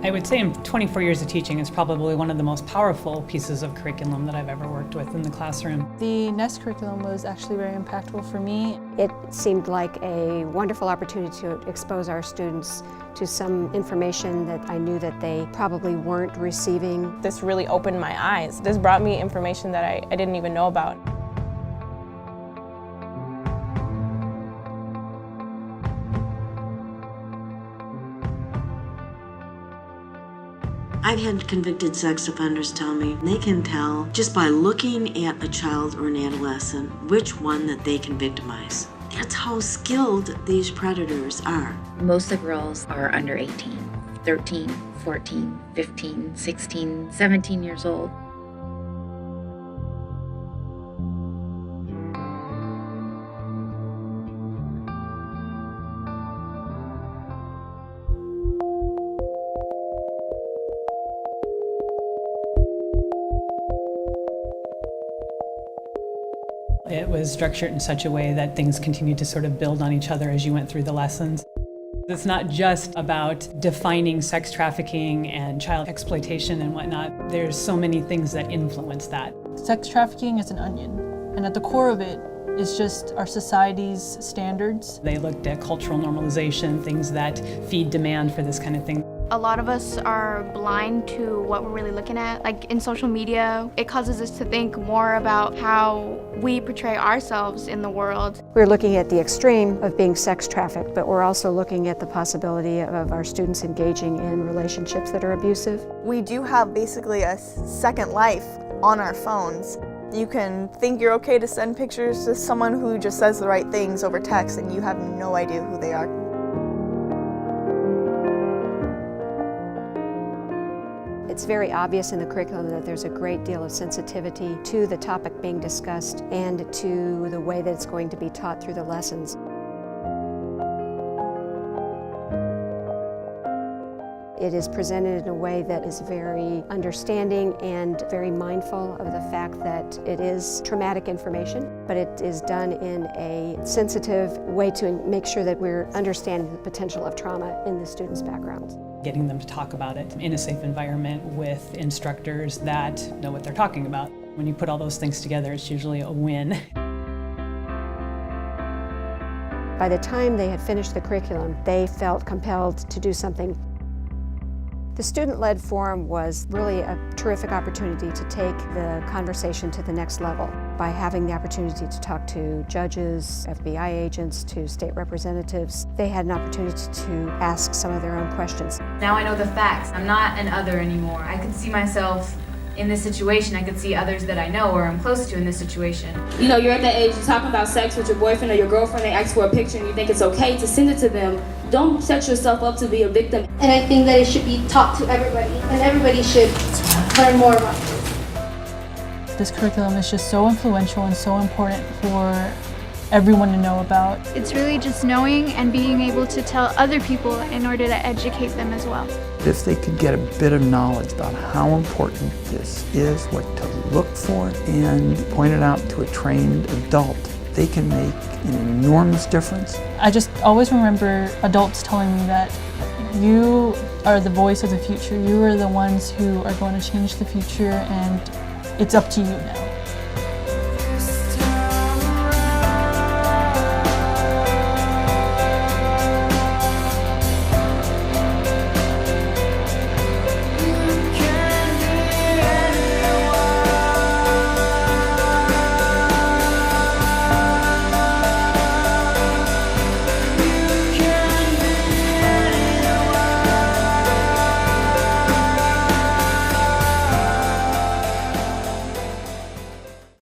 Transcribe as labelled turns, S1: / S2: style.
S1: I would say in 24 years of teaching, it's probably one of the most powerful pieces of curriculum that I've ever worked with in the classroom.
S2: The NEST curriculum was actually very impactful for me.
S3: It seemed like a wonderful opportunity to expose our students to some information that I knew that they probably weren't receiving.
S4: This really opened my eyes. This brought me information that I didn't even know about.
S5: I've had convicted sex offenders tell me they can tell just by looking at a child or an adolescent which one that they can victimize. That's how skilled these predators are.
S6: Most of the girls are under 18, 13, 14, 15, 16, 17 years old.
S1: It was structured in such a way that things continued to sort of build on each other as you went through the lessons. It's not just about defining sex trafficking and child exploitation and whatnot. There's so many things that influence that.
S2: Sex trafficking is an onion, and at the core of it is just our society's standards.
S1: They looked at cultural normalization, things that feed demand for this kind of thing.
S7: A lot of us are blind to what we're really looking at. Like in social media, it causes us to think more about how we portray ourselves in the world.
S3: We're looking at the extreme of being sex trafficked, but we're also looking at the possibility of our students engaging in relationships that are abusive.
S8: We do have basically a second life on our phones. You can think you're okay to send pictures to someone who just says the right things over text and you have no idea who they are.
S3: It's very obvious in the curriculum that there's a great deal of sensitivity to the topic being discussed and to the way that it's going to be taught through the lessons. It is presented in a way that is very understanding and very mindful of the fact that it is traumatic information, but it is done in a sensitive way to make sure that we're understanding the potential of trauma in the students' backgrounds.
S1: Getting them to talk about it in a safe environment with instructors that know what they're talking about. When you put all those things together, it's usually a win.
S3: By the time they had finished the curriculum, they felt compelled to do something. The student-led forum was really a terrific opportunity to take the conversation to the next level by having the opportunity to talk to judges, FBI agents, to state representatives. They had an opportunity to ask some of their own questions.
S9: Now I know the facts. I'm not an other anymore. I could see myself in this situation. I could see others that I know or I'm close to in this situation.
S10: You know, you're at that age, you're talking about sex with your boyfriend or your girlfriend, they ask for a picture and you think it's okay to send it to them. Don't set yourself up to be a victim.
S11: And I think that it should be taught to everybody, and everybody should learn more about this.
S2: This curriculum is just so influential and so important for everyone to know about.
S7: It's really just knowing and being able to tell other people in order to educate them as well.
S12: If they could get a bit of knowledge about how important this is, what to look for, and point it out to a trained adult, they can make an enormous difference.
S2: I just always remember adults telling me that you are the voice of the future. You are the ones who are going to change the future, and it's up to you now.